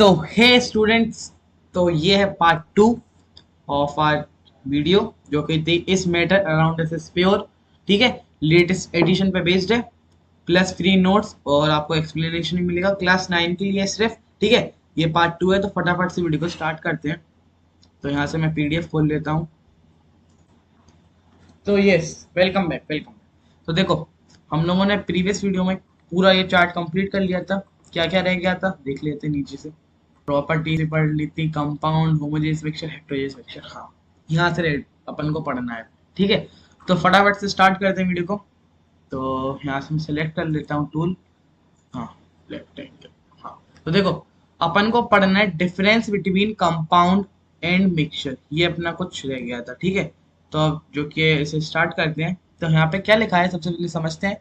तो हे स्टूडेंट्स, तो ये है पार्ट 2 ऑफ आर वीडियो जो कि थी इस matter around this is pure. ठीक है, लेटेस्ट एडिशन पे बेस्ड है, प्लस फ्री नोट्स और आपको एक्सप्लेनेशन भी मिलेगा क्लास 9 के लिए सिर्फ। ठीक है, ये पार्ट 2 है तो फटाफट से वीडियो को स्टार्ट करते हैं। तो यहाँ से मैं पीडीएफ खोल लेता हूँ। तो yes, welcome back welcome back. तो देखो, हम लोगों ने प्रीवियस वीडियो में पूरा ये चार्ट कंप्लीट कर लिया था। क्या क्या रह गया था देख लेते हैं नीचे से। प्रॉपर्टी से पढ़ ली थी, compound, homogeneous mixture, heterogeneous mixture. हाँ, यहाँ से अपन को पढ़ना है। ठीक है, तो फटाफट से स्टार्ट करते हैं वीडियो को। तो यहाँ से मैं सेलेक्ट कर लेता हूँ टूल। हाँ, रेक्टेंगल। हाँ, तो देखो, अपन को पढ़ना है difference between compound and mixture. ये अपना कुछ रह गया था। ठीक है, तो अब जो कि इसे स्टार्ट करते हैं। तो यहाँ पे क्या लिखा है सबसे पहले समझते हैं।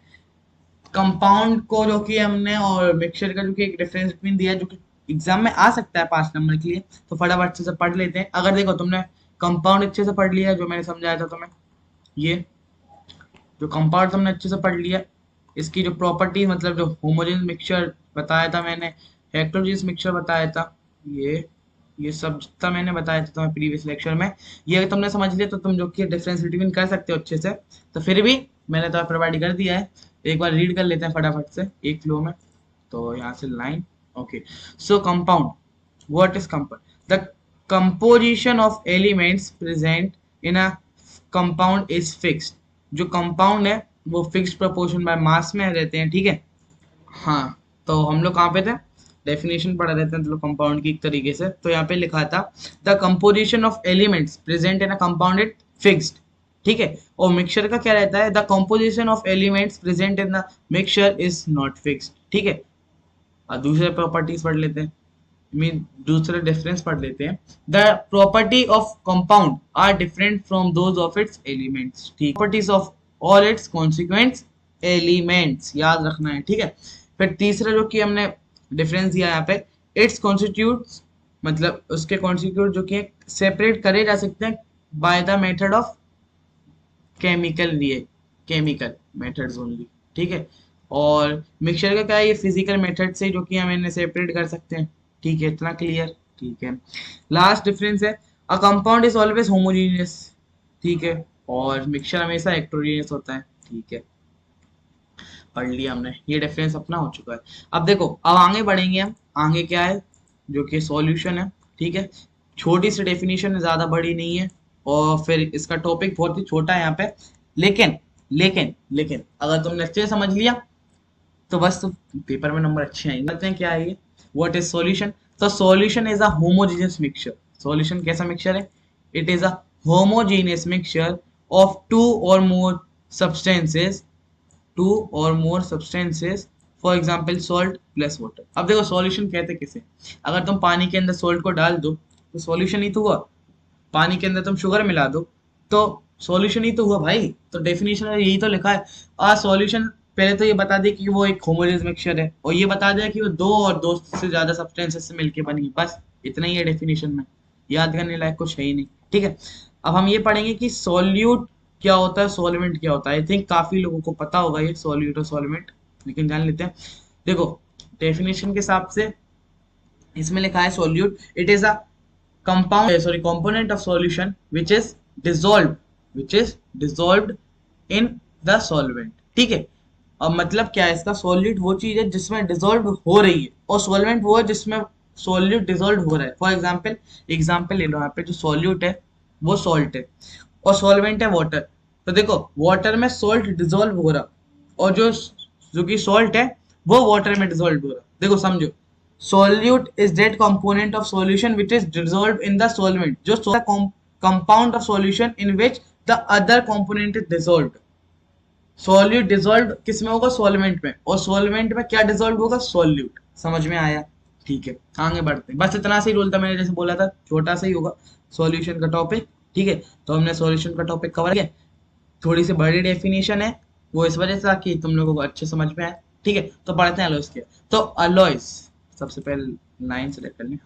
कंपाउंड को जो कि हमने और मिक्सचर का जो कि एक डिफरेंस बिटवीन दिया है, जो कि एग्जाम में आ सकता है 5 नंबर के लिए। तो फटाफट से पढ़ लेते हैं। अगर देखो तुमने कंपाउंड अच्छे से पढ़ लिया जो मैंने समझाया था तुम्हें, ये जो कंपाउंड तुमने अच्छे से पढ़ लिया, इसकी जो प्रॉपर्टी मतलब जो होमोजेनियस मिक्सचर बताया था मैंने, हेटेरोजेनियस मिक्सचर बताया था, ये सब जितना मैंने बताया था तुम्हें प्रीवियस लेक्चर में, ये अगर तुमने समझ लिया तो तुम जो कि डिफरेंस बिटवीन कर सकते हो अच्छे से। तो फिर भी मैंने तो प्रोवाइड कर दिया है, एक बार रीड कर लेते हैं फटाफट से एक फ्लो में। तो यहाँ से line, okay. So compound, what is compound? The composition of elements present in a compound is fixed. जो कंपाउंड है वो फिक्स्ड प्रोपोर्शन बाय मास में रहते हैं। ठीक है, हाँ। तो हम लोग कहाँ पे थे, डेफिनेशन पढ़ा रहते हैं मतलब कंपाउंड की एक तरीके से। तो यहाँ पे लिखा था the composition of elements present in a compound is fixed. ठीक है, और मिक्सचर का क्या रहता है, the composition of elements present in the mixture is not fixed. ठीक है, और दूसरे प्रॉपर्टीज पढ़ लेते हैं, मीन दूसरे डिफरेंस पढ़ लेते हैं। The property of compound are different from those of its elements. ठीक, properties of all its consequents elements, याद रखना है। ठीक है, फिर तीसरा जो कि हमने डिफरेंस दिया यहाँ पे, इट्स कॉन्स्टिट्यूट्स, मतलब उसके कॉन्स्टिट्यूट जो कि सेपरेट करे जा सकते हैं by the method of chemical, लिए केमिकल मेथड्स ओनली। ठीक है, और मिक्सचर का क्या है, ये फिजिकल मेथड से जो कि हम इन्हें सेपरेट कर सकते हैं। ठीक है, इतना क्लियर। ठीक है, लास्ट डिफरेंस है a compound is always homogeneous. ठीक है, और मिक्सचर हमेशा हेटेरोजेनियस होता है। ठीक है, पढ़ लिया हमने, ये डिफरेंस अपना हो चुका है। अब देखो, अब आगे बढ़ेंगे हम। आगे क्या है, जो कि सॉल्यूशन है। ठीक है, छोटी सी डेफिनेशन है, ज्यादा बड़ी नहीं है, और फिर इसका टॉपिक बहुत ही छोटा है यहाँ पे। लेकिन लेकिन लेकिन अगर तुमने अच्छे से समझ लिया तो बस तो पेपर में नंबर अच्छे आएंगे। कहते हैं क्या है ये, व्हाट इज सॉल्यूशन? तो solution is a homogeneous mixture. Solution कैसा मिक्सचर है? It is a homogeneous mixture of two और more substances, for example salt plus water. अब देखो, सॉल्यूशन कहते किसे, अगर तुम पानी के अंदर सॉल्ट को डाल दो तो सॉल्यूशन ही तो हुआ। पानी के अंदर तुम शुगर मिला दो तो सॉल्यूशन ही तो हुआ भाई। तो डेफिनेशन में यही तो लिखा है, आ सॉल्यूशन। पहले तो ये बता दे कि वो एक होमोजेनियस मिक्सचर है, और ये बता दिया कि वो दो और दो से ज्यादा सब्सटेंसेस से मिलके बनी है। बस इतना ही है डेफिनेशन में, याद करने लायक कुछ है ही नहीं। ठीक है, अब हम ये पढ़ेंगे कि सॉल्यूट क्या होता है, सॉल्वेंट क्या होता है। आई थिंक काफी लोगों को पता होगा ये सॉल्यूट और सॉल्वेंट, लेकिन जान लेते हैं। देखो, डेफिनेशन के हिसाब से इसमें लिखा है solute, it is a component of solution which is dissolved, in the solvent। ठीक है, अब मतलब क्या है इसका, सॉल्यूट वो चीज है जिसमें डिसॉल्व हो रही है, और सॉल्वेंट वो है जिसमें सॉल्यूट डिसॉल्व हो रहा है। फॉर एग्जाम्पल ले लो, यहाँ पे जो सॉल्यूट है वो सॉल्ट है, और सॉल्वेंट है वाटर। तो देखो, वाटर में सॉल्ट डिसॉल्व हो रहा, और जो जो कि सॉल्ट है वो वाटर में डिसॉल्व हो रहा। देखो समझो, solute is that component of solution which is dissolved in the solvent, जो compound of solution in which the other component is dissolved। Solute dissolve किस में होगा, सॉल्वेंट में, और सॉल्वेंट में क्या डिसॉल्व होगा, सॉल्यूट। समझ में आया? ठीक है, आगे बढ़ते हैं। बस इतना सा ही रोल था, मैंने जैसे बोला था छोटा सा ही होगा सॉल्यूशन का टॉपिक। ठीक है, तो हमने सॉल्यूशन का टॉपिक कवर किया। थोड़ी सी बड़ी डेफिनेशन है, वो इस वजह से ताकि तुम लोगों को अच्छे समझ में आए। ठीक है, तो पढ़ते हैं अलॉयज के। तो अलॉयज, सबसे पहले लाइन सेलेक्ट कर लें।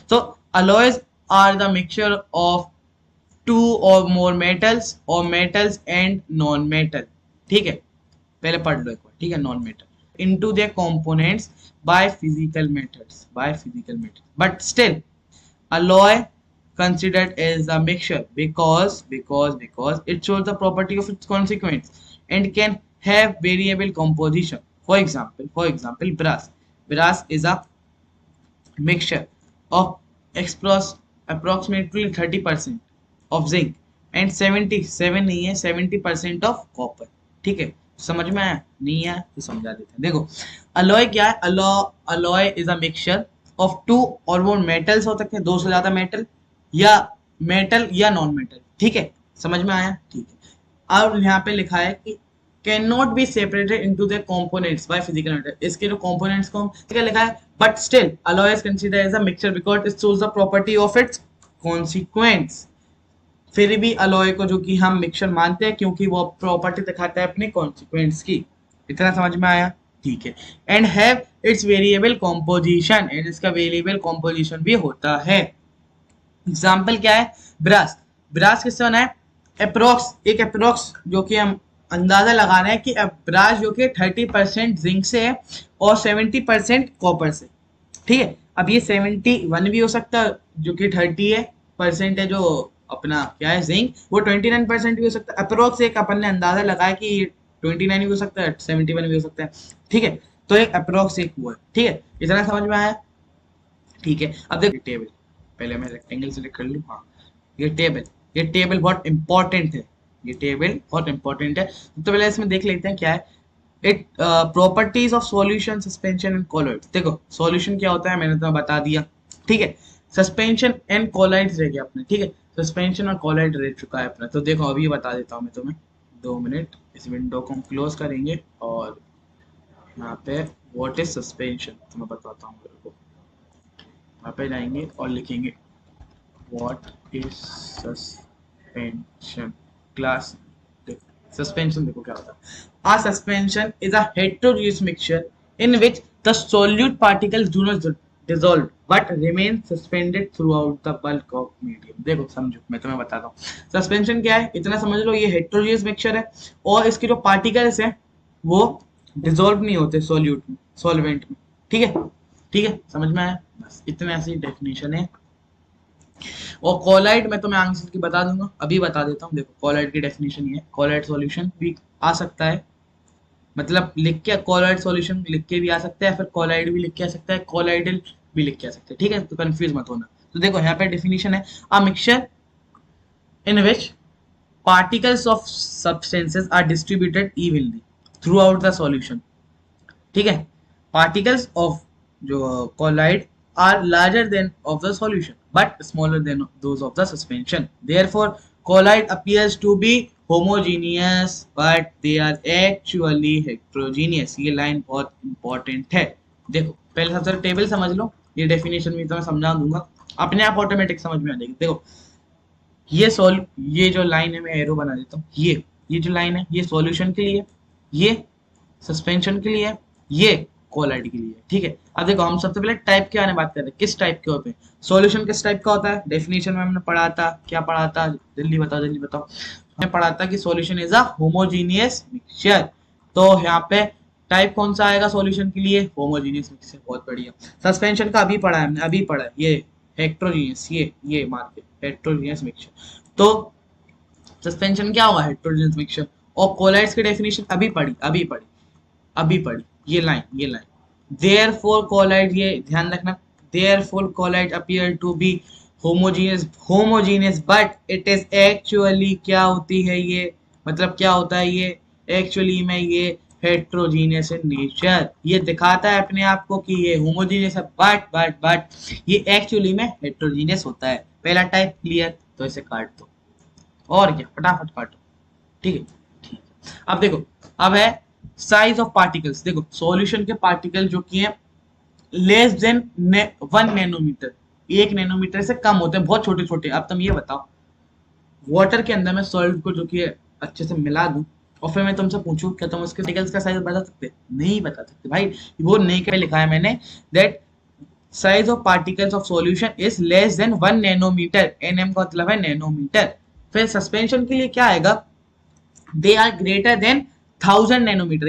तो alloys are the mixture of two और मोर मेटल्स, और मेटल्स एंड नॉन मेटल। ठीक है, पहले पढ़ लो एक बार। ठीक है, non metal into their components by physical methods, but still alloy considered as a mixture because it shows the property of its consequence and can have variable composition. For example, brass is a mixture of approximately 30% of zinc and 77 नहीं है 70% of copper. ठीक है, समझ में आया? नहीं आया तो समझा देते हैं। देखो अलॉय क्या है? Alloy is a mixture of two और मोर मेटल्स हो सकते हैं, दो से ज्यादा मेटल या नॉन मेटल। ठीक है, समझ में आया? ठीक है। और यहाँ पे लिखा है कि can not be separated into the components by physical method. इसके जो कंपोनेंट्स को ठीक है लिखा है, but still alloy is considered as a mixture because it shows the property of its consequence. फिर भी अलॉय को जो कि हम मिक्सचर मानते हैं क्योंकि वो प्रॉपर्टी दिखाता है अपने कॉन्सिक्वेंस की। इतना समझ में आया? ठीक है। And have it's variable composition, and इसका वेरिएबल कॉम्पोजिशन भी होता है। एग्जाम्पल क्या है? ब्रास किससे बना है? अप्रोक्स जो कि हम अंदाजा लगा रहे हैं कि ब्रास जो कि 30% जिंक से है और 70% कॉपर से। ठीक है, अब ये 71 भी हो सकता है जो कि 30% है जो अपना क्या है जिंक, वो 29% भी हो सकता है। अप्रोक्स एक अपन ने अंदाजा लगाया कि 29 भी हो सकता है, 71 भी हो सकता है। ठीक है, तो एक अप्रोक्स एक हुआ है। ठीक है, इतना समझ में आया? ठीक है, अब देखो टेबल, पहले मैं रेक्टेंगल सेलेक्ट कर लूँ। हाँ, ये टेबल बहुत इंपॉर्टेंट है। तो पहले इसमें देख लेते हैं क्या है। It properties of solution, suspension and colloids. देखो सॉल्यूशन क्या होता है मैंने तो बता दिया। ठीक है, सस्पेंशन एंड कॉलॉइड्स रह गया अपने। ठीक है, सस्पेंशन और कॉलॉइड रह चुका है अपना। तो देखो अभी बता देता हूँ मैं तुम्हें, 2 मिनट। इस विंडो को हम क्लोज करेंगे और यहाँ पे व्हाट इज सस्पेंशन तो मैं बताता हूँ मेरे को। यहाँ पे जाएंगे और लिखेंगे what is suspension class. Suspension देखो क्या होता है। A suspension is a heterogeneous mixture in which the solute particles do not dissolve but remain suspended throughout the bulk of medium। देखो समझो, मैं तुम्हें बताता हूँ सस्पेंशन क्या है। इतना समझ लो, ये हेटेरोजेनियस मिक्सचर है और इसके जो पार्टिकल्स हैं वो डिसॉल्व नहीं होते सॉल्वेंट में। ठीक है, समझ में आया? बस इतने ऐसी डेफिनेशन है। और कॉलाइड मैं तुम्हें आंसर की बता दूंगा, अभी बता देता हूँ। देखो कॉलाइड की डेफिनेशन ये है, कॉलाइड सॉल्यूशन भी आ सकता है, मतलब लिख के कॉलाइड सॉल्यूशन लिख के भी आ सकता है, फिर कॉलाइड भी लिख के आ सकता है, कॉलाइडल भी लिख के आ सकता है। ठीक है, तो कंफ्यूज मत होना। तो देखो यहाँ पे डेफिनेशन है, a mixture in which particles of substances are distributed evenly through the solution. ठीक है, पार्टिकल्स ऑफ जो colloid are larger than of the solution but smaller than those of the suspension. Therefore, colloid appears to be homogeneous but they are actually heterogeneous। ये line बहुत important है। देखो पहले सबसे table समझ लो, ये डेफिनेशन भी तो मैं समझा दूंगा, अपने आप ऑटोमेटिक समझ में आ जाएगी। देखो ये जो लाइन है मैं एरो बना देता हूँ। ये जो लाइन है ये सॉल्यूशन के लिए, ये सस्पेंशन के लिए, ये कोलाइड के लिए। ठीक है, अब देखो हम सबसे पहले टाइप के बारे में बात कर रहे हैं, किस टाइप के होते हैं। सॉल्यूशन किस टाइप का होता है? डेफिनेशन में हमने पढ़ा था, क्या पढ़ा था? जल्दी बताओ हमने पढ़ा था कि solution is a homogeneous mixture. तो यहाँ पे टाइप कौन सा आएगा सॉल्यूशन के लिए? Homogeneous mixture. बहुत बढ़िया। सस्पेंशन का अभी पढ़ा है हमने, अभी पढ़ा है ये हेट्रोजीनियस, ये मार के हेट्रोजीनियस मिक्सचर। तो सस्पेंशन क्या होगा? Heterogeneous mixture. और कोलाइड्स की डेफिनेशन अभी पढ़ी, ये लाइन therefore colloid, ये ध्यान रखना, therefore colloid appear to be homogeneous but it is actually क्या होती है ये, मतलब क्या होता है ये एक्चुअली में? ये heterogeneous in nature। ये दिखाता है अपने आप को कि ये homogeneous है but ये एक्चुअली में heterogeneous होता है। पहला टाइप क्लियर, तो इसे काट दो और क्या, फटाफट काटो। ठीक है, अब देखो, अब है साइज ऑफ पार्टिकल्स। देखो सॉल्यूशन के पार्टिकल जो कि है लेस देन 1 नैनोमीटर, 1 नैनोमीटर से कम होते हैं, बहुत छोटे छोटे। अब तुम ये बताओ, वाटर के अंदर मैं सॉल्ट को जो कि अच्छे से मिला दूं और फिर मैं तुमसे पूछूं क्या तुम उसके पार्टिकल्स का साइज बता सकते? नहीं बता सकते भाई, वो नहीं के लिखा है मैंने that size of particles of solution is less than 1 nanometer. Nm का मतलब है नैनोमीटर। फिर सस्पेंशन के लिए क्या आएगा? They are greater than 1000 nanometer.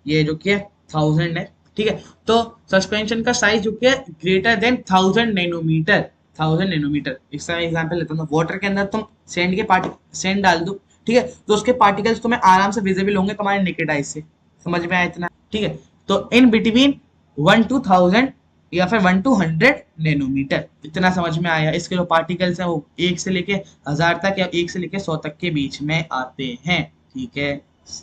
ये जो कि है 1000 है, ठीक है। तो सस्पेंशन का साइज जो कि है ग्रेटर देन 1000 नैनोमीटर, 1000 नैनोमीटर। इसका एग्जांपल लेता हूँ, वाटर के अंदर तुम सेंड डाल दो, ठीक है, तो उसके पार्टिकल्स तुम्हें आराम से विजिबल होंगे तुम्हारे नेकेड आई से। समझ में आया इतना, ठीक है। तो इन बिटवीन 1 to 1000 या फिर 1 to 100 नैनोमीटर, इतना समझ में आया। इसके जो पार्टिकल्स हैं वो 1 से लेके 1000 तक या 1 से लेके 100 तक के बीच में आते हैं, ठीक है।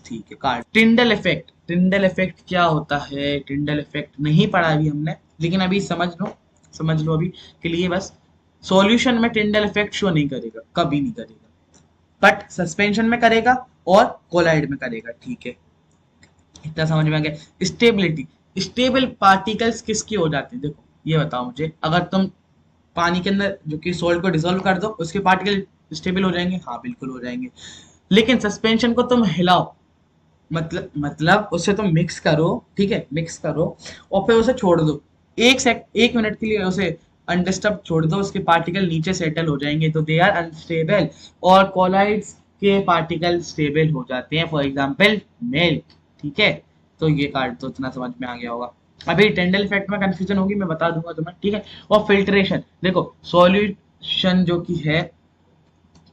ठीक है, कार्ड टिंडल इफेक्ट। टिंडल इफेक्ट क्या होता है? टिंडल इफेक्ट नहीं पढ़ा अभी हमने, लेकिन अभी समझ लो अभी के लिए बस। सॉल्यूशन में टिंडल इफेक्ट शो नहीं करेगा, कभी नहीं करेगा, बट सस्पेंशन में करेगा और कोलाइड में करेगा, ठीक है। इतना समझ में आ गया। स्टेबिलिटी, स्टेबल पार्टिकल्स किसकी हो जाती है? देखो ये बताओ मुझे, अगर तुम पानी के अंदर जो कि सॉल्ट को डिसॉल्व कर दो, उसके पार्टिकल स्टेबल हो जाएंगे? हाँ बिल्कुल हो जाएंगे। लेकिन सस्पेंशन को तुम हिलाओ, मतलब उसे तुम मिक्स करो, ठीक है, मिक्स करो और फिर उसे छोड़ दो, 1 मिनट के लिए उसे अनडिस्टर्ब छोड़ दो, उसके पार्टिकल नीचे सेटल हो जाएंगे, तो दे आर अनस्टेबल। और कोलाइड्स के पार्टिकल स्टेबल हो जाते हैं, फॉर एग्जांपल मिल्क, ठीक है। तो ये कार्ड तो इतना समझ में आ गया होगा। अभी टेंडल इफेक्ट में कंफ्यूजन होगी, मैं बता दूंगा तुम्हें, ठीक है। और फिल्ट्रेशन, देखो सॉल्यूशन जो कि है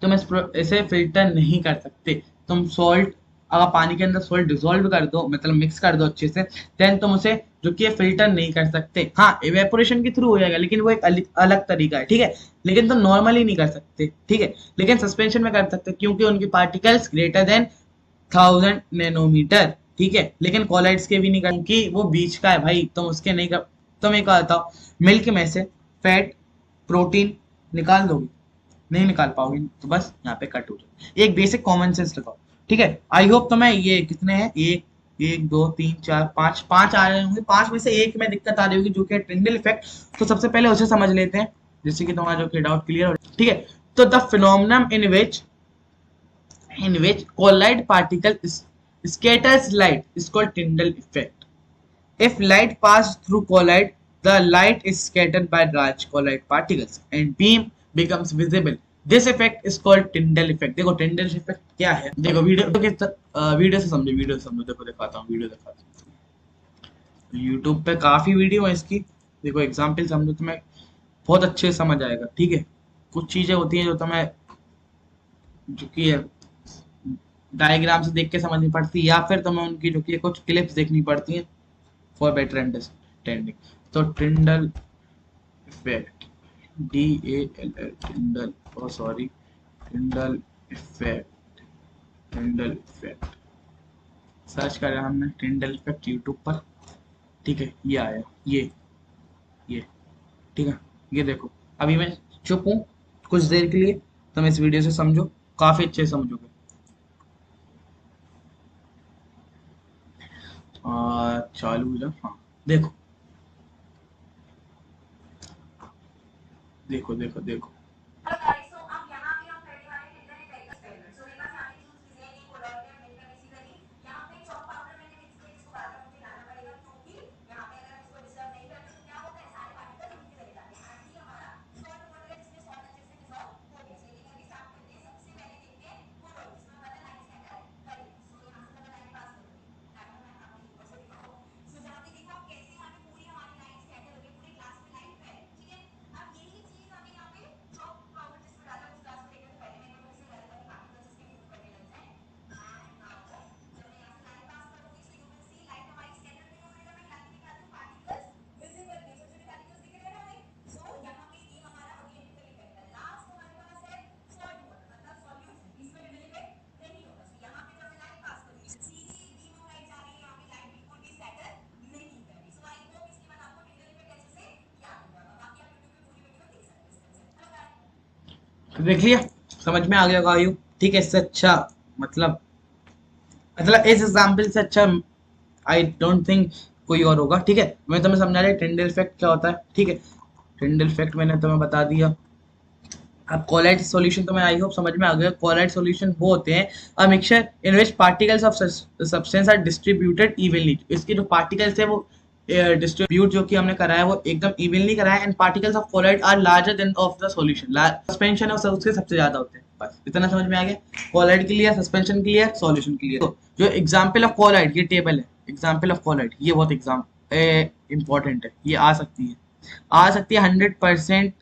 तुम इसे फिल्टर नहीं कर सकते। तुम सॉल्ट, अगर पानी के अंदर सॉल्ट डिसॉल्व कर दो, मतलब मिक्स कर दो अच्छे से, देन तुम उसे जो कि फिल्टर नहीं कर सकते। हाँ इवेपोरेशन के थ्रू हो जाएगा, लेकिन वो एक अलग तरीका है, ठीक है। लेकिन तुम नॉर्मली नहीं कर सकते, ठीक है। लेकिन सस्पेंशन में कर सकते क्योंकि उनके पार्टिकल्स ग्रेटर देन 1000 नैनोमीटर, ठीक है। लेकिन कोलाइड्स के भी नहीं कर, क्योंकि वो बीच का है भाई, तुम उसके नहीं कर। तुम एक बताओ, मिल्क में से फैट प्रोटीन निकाल दोगे? नहीं निकाल पाओगे, तो बस यहाँ पे कट हो जाए। एक बेसिक कॉमन सेंस लगाओ, ठीक है। आई होप तुम्हें ये कितने हैं, एक एक दो तीन चार पांच, पांच आ रहे होंगे, पांच में से एक में दिक्कत आ रही होगी जो कि टिंडल इफेक्ट। तो सबसे पहले उसे समझ लेते हैं, जिससे कि तुम्हारा जो कि डाउट क्लियर हो, ठीक है। तो the phenomenon in which collide particle scatters light is called Tyndall effect. If light passes through collide, the light is scattered by large collide particles and beam becomes visible. This effect is called Tyndall effect. देखो Tyndall effect क्या है? देखो video से समझो। देखो दिखाता हूँ, video दिखाता हूँ। YouTube पे काफी वीडियो है इसकी, देखो एग्जाम्पल समझो, तुम्हें बहुत अच्छे से समझ आएगा, ठीक है। कुछ चीजें होती हैं जो तुम्हें जो कि डायग्राम से देख के समझनी पड़ती है, या फिर तुम्हें उनकी जो कि कुछ क्लिप्स देखनी पड़ती हैं फॉर बेटर अंडरस्टैंडिंग। तो Tyndall effect, DALL, Tyndall, oh sorry, Tyndall effect, Tyndall effect search करा हमने, टिंडल इफेक्ट यूट्यूब पर, ठीक है। ये आया, ये ठीक है। ये देखो, अभी मैं चुप हूँ कुछ देर के लिए, तुम इस वीडियो से समझो, काफी अच्छे से समझोगे। चालू हो जाओ, हाँ देखो देखो देखो देखो, देख लिया, समझ में आ गया गाइयो, ठीक है। इससे अच्छा मतलब इस एग्जाम्पल से अच्छा आई डोंट थिंक कोई और होगा, ठीक है। मैं तुम्हें समझा रहा टिंडल इफेक्ट क्या होता है, ठीक है। टिंडल इफेक्ट मैंने तुम्हें बता दिया। अब कोलाइड सॉल्यूशन तो मैं आई होप समझ में आ गया। कोलाइड सॉल्यूशन वो होते हैं a mixture in which particles of substance are distributed evenly. इसके जो पार्टिकल्स है वो डिस्ट्रीब्यूट जो कि हमने कराया वो एकदम इवनली कराया, and particles of colloid are larger than of the solution. Suspension है उसके सबसे ज्यादा होते हैं, बस इतना समझ में आ गया। Colloid clear, suspension clear, solution clear. तो जो एग्जांपल ऑफ कोलाइड, ये टेबल है, एग्जाम्पल ऑफ कॉलॉइड, ये बहुत इंपॉर्टेंट है, ये आ सकती है 100%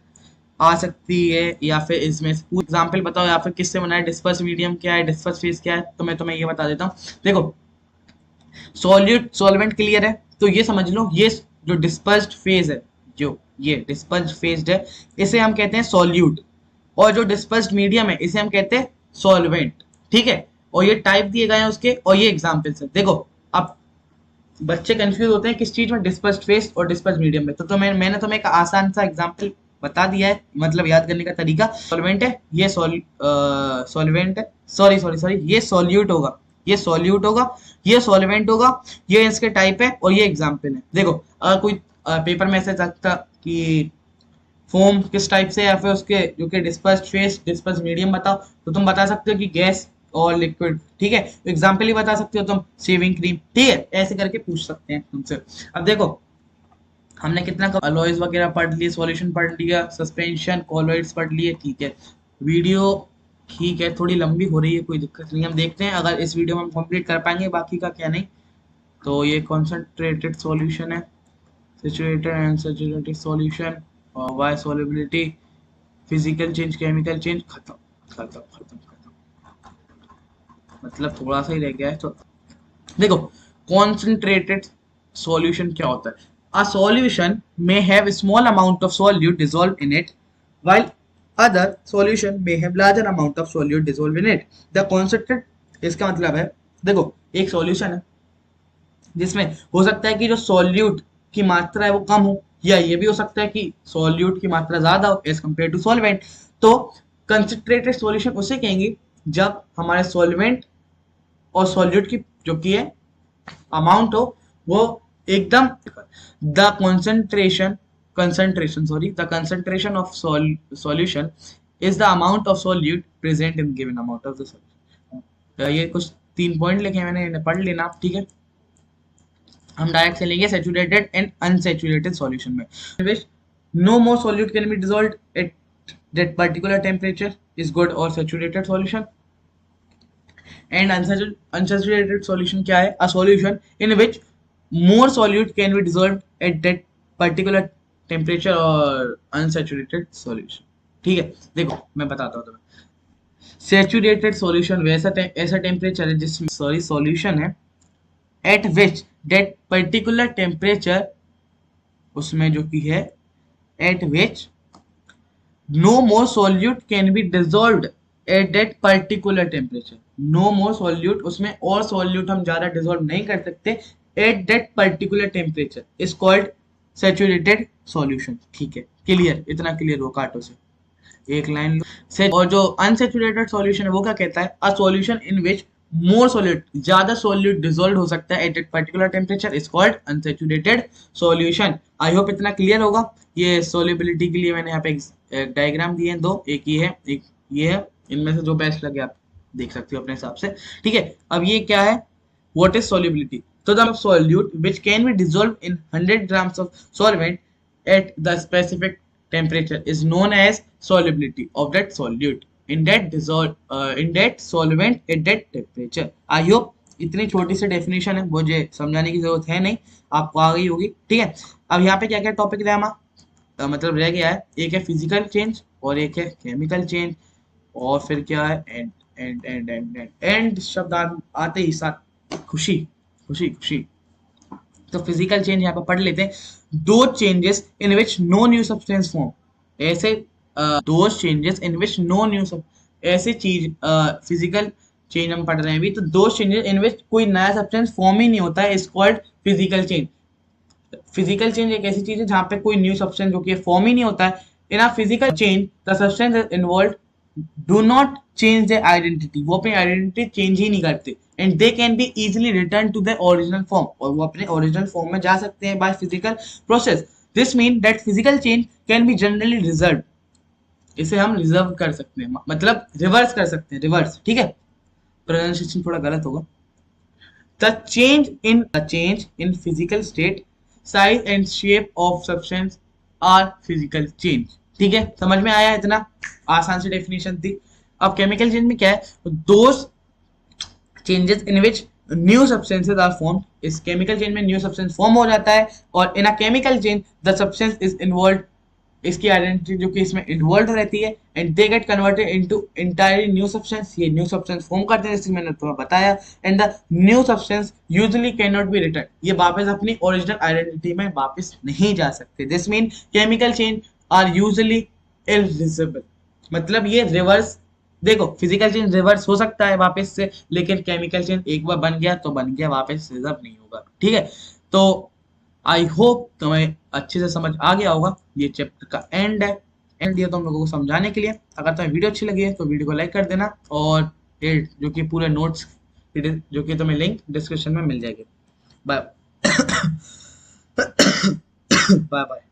आ सकती है, या फिर इसमें से एग्जाम्पल बताओ, या फिर किससे बना है, डिस्पर्स मीडियम क्या है, डिस्पर्स फेज क्या है, तो मैं तुम्हें ये बता देता हूँ। देखो सॉल्यूट सॉल्वेंट क्लियर है, तो ये समझ लो ये जो डिस्पर्स्ड फेज है, जो ये डिस्पर्स्ड फेज है, इसे हम कहते हैं सॉल्यूट, और जो डिस्पर्स्ड मीडियम है इसे हम कहते हैं सॉल्वेंट, ठीक है। और ये टाइप दिए गए हैं उसके, और ये एग्जाम्पल्स है। देखो अब बच्चे कंफ्यूज होते हैं किस चीज में, डिस्पर्स्ड फेज और डिस्पर्स्ड मीडियम में, तो मैंने तुम्हें एक आसान सा एग्जांपल बता दिया है, मतलब याद करने का तरीका। सॉल्वेंट है, ये सॉल्वेंट है, सॉरी सॉरी सॉरी, ये सॉल्यूट होगा, ये सॉल्यूट होगा, ये सॉल्वेंट होगा, ये इसके टाइप है, और ये एग्जाम्पल है। देखो अगर कोई पेपर में ऐसे सकता कि फोम किस टाइप से, या फिर उसके जो कि डिस्पर्स्ड फेस डिस्पर्स्ड मीडियम बताओ, तो तुम बता सकते हो कि गैस और लिक्विड, ठीक है। एग्जाम्पल ही बता सकते हो तुम, शेविंग क्रीम, ठीक है, ऐसे करके पूछ सकते हैं तुमसे। अब देखो हमने कितना अलॉयज वगैरह पढ़ लिए, सॉल्यूशन पढ़ लिया, सस्पेंशन कॉलॉइड्स पढ़ लिए, ठीक है। वीडियो ठीक है थोड़ी लंबी हो रही है, कोई दिक्कत नहीं, हम देखते हैं अगर इस वीडियो में हम कंप्लीट कर पाएंगे, बाकी का क्या नहीं। तो ये कॉन्सेंट्रेटेड सॉल्यूशन है, सैचुरेटेड एंड सैचुरेटेड सॉल्यूशन, और why solubility, physical change, chemical change, खत्म खत्म खत्म खत्म, मतलब थोड़ा सा ही रह गया है। तो देखो कॉन्सेंट्रेटेड सॉल्यूशन क्या होता है, a solution may have small amount of solute dissolve in it while other solution may have larger amount of solute dissolved in it. The concentrated, इसका मतलब है देखो एक सॉल्यूशन है जिसमें हो सकता है कि जो सॉल्यूट की मात्रा है वो कम हो, या ये भी हो सकता है कि सॉल्यूट की मात्रा ज्यादा हो एज कम्पेयर टू सॉल्वेंट। तो कंसंट्रेटेड सॉल्यूशन उसे कहेंगे जब हमारे सॉल्वेंट और सॉल्यूट की जो की है अमाउंट हो वो एकदम, the concentration of solution is the amount of solute present in given amount of the solution। ये कुछ 3 पॉइंट लिखे हैं मैंने, इन्हें पढ़ लेना आप, ठीक है। हम डायरेक्ट चलेंगे सैचुरेटेड एंड अनसैचुरेटेड सॉल्यूशन में, which no more solute can be dissolved at that particular temperature is good or saturated solution। and unsaturated solution क्या है, a solution in which more solute can be dissolved at that particular temperature or unsaturated solution, ठीक है। देखो मैं बताता हूँ तुम्हें, saturated solution वैसा ऐसा टेम्परेचर है जिसमें सॉरी सॉल्यूशन है at which that particular temperature, उसमें जो की है at which no more solute can be dissolved at that particular temperature, no more solute, उसमें और सॉल्यूट हम ज्यादा डिसॉल्व नहीं कर सकते at that particular temperature is called saturated solution, ठीक है। क्लियर, इतना क्लियर हो, काटो से एक लाइन लो। और जो अनसैचुरेटेड सॉल्यूशन है वो क्या कहता है, a solution in which more solute, ज्यादा सॉल्यूट डिसॉल्व हो सकता है eight that particular temperature is called unsaturated solution. I hope इतना क्लियर होगा। ये सॉल्युबिलिटी के लिए मैंने यहाँ पे डायग्राम दिए हैं दो, एक ये है एक ये है, इनमें से जो बेस्ट लगे आप देख सकते हो अपने हिसाब से, ठीक है। अब ये क्या है, व्हाट इज सॉल्युबिलिटी, तो the solute which can be dissolve in 100 grams of solvent at the specific temperature is known as solubility of that solute in that solvent at that temperature। I hope इतनी छोटी सी definition है, मुझे समझाने की जरूरत है नहीं, आपको आ गई होगी, ठीक है। अब यहाँ पे क्या क्या टॉपिक रहा हमारा, मतलब रह गया है, एक है फिजिकल चेंज और एक है केमिकल चेंज, और फिर क्या है and and and and and and शब्द आते ही साथ खुशी खुशी खुशी। तो फिजिकल चेंज यहाँ पे पढ़ लेते हैं, दो changes in which no new substance form, ऐसे दो changes in which no new ऐसे चीज फिजिकल चेंज हम पढ़ रहे हैं अभी, तो दो चेंजेस इन विच कोई नया सब्सटेंस फॉर्म ही नहीं होता है is called physical change. Physical change एक ऐसी चीज है जहाँ पे कोई न्यू सब्सटेंस जो कि फॉर्म ही नहीं होता है। In a physical change the substance involve do not change the identity, वो अपनी आइडेंटिटी चेंज ही नहीं करते, and they can be easily return to the original form, और वो अपने ओरिजिनल फॉर्म में जा सकते हैं by physical process. This mean that physical change can be generally reserve, इसे हम रिजर्व कर सकते हैं, मतलब रिवर्स कर सकते हैं, रिवर्स, ठीक है। प्रोनाउंसिएशन थोड़ा गलत होगा। The change in physical state, size and shape of substance are physical change, ठीक है। समझ में आया, इतना आसान सी डेफिनेशन थी। अब केमिकल चेंज में क्या है, those changes in which new substances are form, इस केमिकल चेन में न्यू सब्सटेंस फॉर्म हो जाता है, और in a chemical chain the substance is involve, इसकी आइडेंटिटी जो कि इसमें इन्वॉल्व रहती है, and they get converted into entirely new substance, ये न्यू सब्सटेंस फॉर्म करते हैं जैसे मैंने तुम्हें बताया, and the new substance usually can not be return, ये वापस अपनी ओरिजिनल आइडेंटिटी में वापस नहीं जा सकते। This mean chemical change are usually irreversible, मतलब ये रिवर्स, देखो फिजिकल चेंज रिवर्स हो सकता है वापस से, लेकिन केमिकल चेंज एक बार बन गया तो बन गया, वापस रिजर्व नहीं होगा, ठीक है। तो आई होप तुम्हें अच्छे से समझ आ गया होगा, ये चैप्टर का एंड है, एंड दिया तुम लोगों को समझाने के लिए। अगर तुम्हें वीडियो अच्छी लगी है तो वीडियो को लाइक कर देना, और ये जो कि पूरे नोट्स जो कि तुम्हें लिंक डिस्क्रिप्शन में मिल जाएगी। Bye bye bye.